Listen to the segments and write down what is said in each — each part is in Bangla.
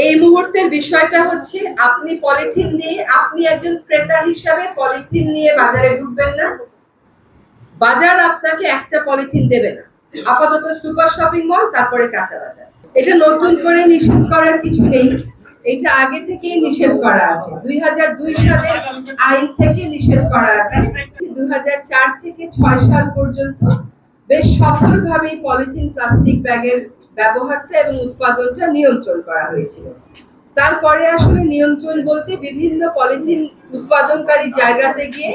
এই মুহূর্তের বিষয়টা হচ্ছে আপনি পলিথিন নিয়ে আপনি একজন ক্রেতা হিসাবে পলিথিন নিয়ে বাজারে ঢুকবেন না। বাজার আপনাকে একটা পলিথিন দেবে না। আপাতত সুপার শপিং মল, তারপরে কাঁচা বাজার। এটা নতুন করে নিষেধ করার কিছু নেই, এটা আগে থেকেই নিষেধ করা আছে। 2002 সালের আইন থেকে নিষেধ করা আছে। 2004 থেকে 6 সাল পর্যন্ত বেশ সফলভাবে পলিথিন প্লাস্টিক ব্যাগের ব্যবহারটা এবং উৎপাদনটা নিয়ন্ত্রণ করা হয়েছিল। তারপরে আসলে নিয়ন্ত্রণ বলতে বিভিন্ন পলিথিন উৎপাদনকারী জায়গাতে গিয়ে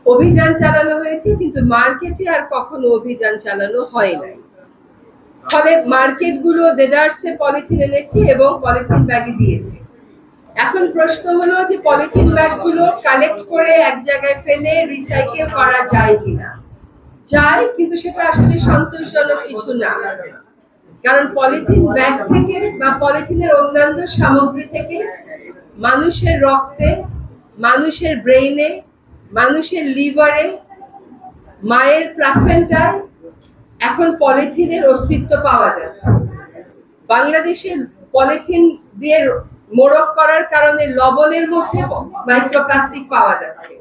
অভিযান চালানো হয়েছে, কিন্তু মার্কেটে আর কখনো অভিযান চালানো হয় নাই। ফলে মার্কেটগুলো দেদারসে পলিথিন এনেছে এবং পলিথিন ব্যাগে দিয়েছে। এখন প্রশ্ন হলো যে পলিথিন ব্যাগগুলো কালেক্ট করে এক জায়গায় ফেলে রিসাইকেল করা যায় কিনা। যায়, কিন্তু সেটা আসলে সন্তোষজনক কিছু না। কারণ পলিথিন ব্যাগ থেকে বা পলিথিনের অন্যান্য সামগ্রী থেকে মানুষের রক্তে, মানুষের ব্রেইনে, মানুষের লিভারে, মায়ের প্লাসেন্টায় এখন পলিথিনের অস্তিত্ব পাওয়া যাচ্ছে। বাংলাদেশের পলিথিন দিয়ে মোড়ক করার কারণে লবণের মধ্যে মাইক্রোপ্লাস্টিক পাওয়া যাচ্ছে।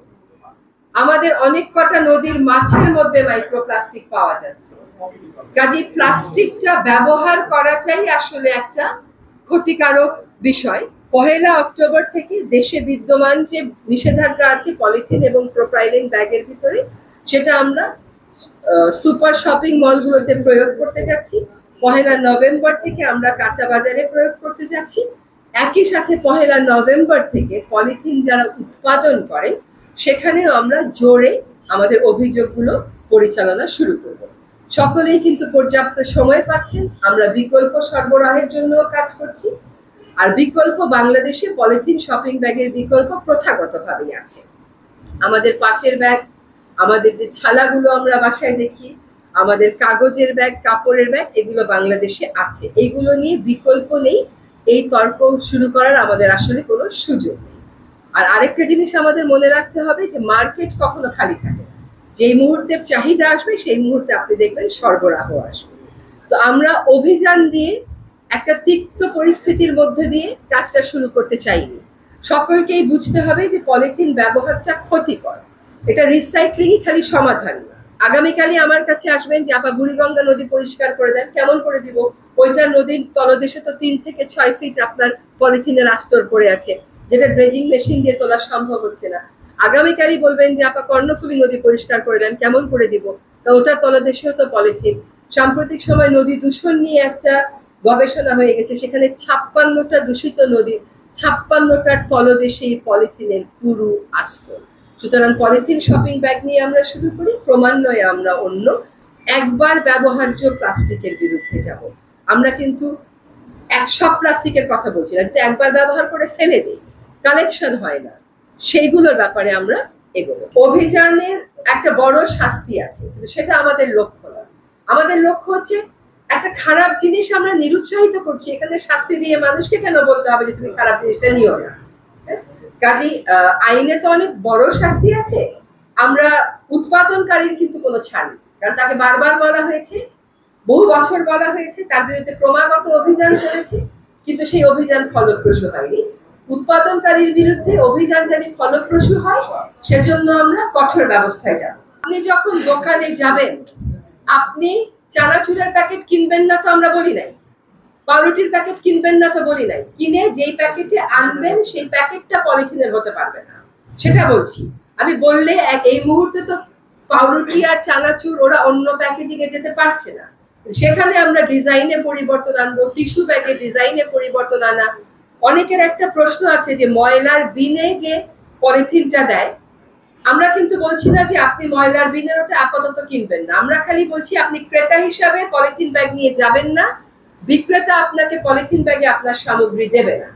আমাদের অনেক কটা নদীর মাছের মধ্যে মাইক্রোপ্লাস্টিক পাওয়া যাচ্ছে। কাজেই প্লাস্টিকটা ব্যবহার করাটাই আসলে একটা ক্ষতিকারক বিষয়। 1 অক্টোবর থেকে দেশে বিদ্যমান যে নিষেধাজ্ঞা আছে পলিথিন এবং প্রোপাইলিন ব্যাগের ভিতরে, সেটা আমরা সুপার শপিং মলগুলোতে প্রয়োগ করতে যাচ্ছি। 1 নভেম্বর থেকে আমরা কাঁচা বাজারে প্রয়োগ করতে যাচ্ছি। একই সাথে 1 নভেম্বর থেকে পলিথিন যারা উৎপাদন করেন সেখানেও আমরা জোরে আমাদের অভিযোগগুলো পরিচালনা শুরু করব। সকলেই কিন্তু পর্যাপ্ত সময় পাচ্ছেন। আমরা বিকল্প সরবরাহের জন্য কাজ করছি। আর বিকল্প বাংলাদেশে পলিথিন শপিং ব্যাগের বিকল্প প্রথাগতভাবেই আছে। আমাদের পাটের ব্যাগ, আমাদের যে ছালাগুলো আমরা বাসায় দেখি, আমাদের কাগজের ব্যাগ, কাপড়ের ব্যাগ, এগুলো বাংলাদেশে আছে। এইগুলো নিয়ে বিকল্প নেই। এই তর্ক শুরু করার আমাদের আসলে কোনো সুযোগ নেই। আর আরেকটা জিনিস আমাদের মনে রাখতে হবে যে মার্কেট কখনো খালি থাকে। যেই মুহূর্তে চাহিদা আসবে সেই মুহূর্তে আপনি দেখবেন সরবরাহ আসবে। তো আমরা অভিযান দিয়ে একটা তিক্ত পরিস্থিতির মধ্যে দিয়ে কাজটা শুরু করতে চাইনি। সকলকেই বুঝতে হবে যে পলিথিন ব্যবহারটা ক্ষতিকর। এটা রিসাইক্লিংই খালি সমাধান না। আগামীকালই আমার কাছে আসবেন যে আপা বুড়িগঙ্গা নদী পরিষ্কার করে দেন। কেমন করে দিব? ওইটা নদীর তলদেশে তো 3 থেকে 6 ফিট আপনার পলিথিনের আস্তর পড়ে আছে, যেটা ড্রেজিং মেশিন দিয়ে তোলা সম্ভব হচ্ছে না। আগামীকালই বলবেন যে আপা কর্ণফুলী নদী পরিষ্কার করে দেন। কেমন করে দিব? তা ওটা তলদেশেও তো পলিথিন। সাম্প্রতিক সময় নদী দূষণ নিয়ে একটা গবেষণা হয়ে গেছে, সেখানে 56টা দূষিত নদী, 56টার তলদেশে পলিথিনের পুরু আস্তর। সুতরাং পলিথিন শপিং ব্যাগ নিয়ে আমরা শুরু করি, ক্রমান্বয়ে আমরা অন্য একবার ব্যবহার্য প্লাস্টিকের বিরুদ্ধে যাব। আমরা কিন্তু সব প্লাস্টিকের কথা বলছি না, যেটা একবার ব্যবহার করে ফেলে দিই, কালেকশন হয় না, সেইগুলোর ব্যাপারে আমরা এগোবো। অভিযানের একটা বড় শাস্তি আছে, কিন্তু সেটা আমাদের লক্ষ্য না। আমাদের লক্ষ্য হচ্ছে একটা খারাপ জিনিস আমরা নিরুৎসাহিত করছি, এখানে শাস্তি দিয়ে মানুষকে কেন বলতে হবে যে তুমি খারাপ জিনিসটা নিও না? কাজেই আইনে তো অনেক বড় শাস্তি আছে। আমরা উৎপাদনকারীর কিন্তু কোনো ছাড় নেই, কারণ তাকে বারবার বলা হয়েছে, বহু বছর বলা হয়েছে, তার বিরুদ্ধে ক্রমাগত অভিযান চলেছে, কিন্তু সেই অভিযান ফলপ্রসূ হয়নি। উৎপাদনকারীর বিরুদ্ধে অভিযান যেন ফলপ্রসূ হয় সেজন্য আমরা কঠোর ব্যবস্থায় যাব। আপনি যখন দোকানে যাবেন, আপনি চানাচুরের প্যাকেট কিনবেন না তো আমরা বলি নাই, পাউরুটির প্যাকেট কিনবেন না তো বলি নাই। কিনে যেই প্যাকেটে আনবেন সেই প্যাকেটটা পলিথিনের হতে পারবে না, সেটা বলছি। আমি বললে এই মুহূর্তে তো পাউরুটি আর চানাচুর ওরা অন্য প্যাকেজিং এ যেতে পারছে না, সেখানে আমরা ডিজাইনে পরিবর্তন আনবো, টিস্যু ব্যাগে ডিজাইনে পরিবর্তন আনা। অনেকের একটা প্রশ্ন আছে যে ময়লার বিনে যে পলিথিনটা দেয়, আমরা কিন্তু বলছি না যে আপনি ময়লার বিনের ওটা আপাতত কিনবেন না। আমরা খালি বলছি আপনি ক্রেতা হিসাবে পলিথিন ব্যাগ নিয়ে যাবেন না, বিক্রেতা আপনাকে পলিথিন ব্যাগে আপনার সামগ্রী দেবে না।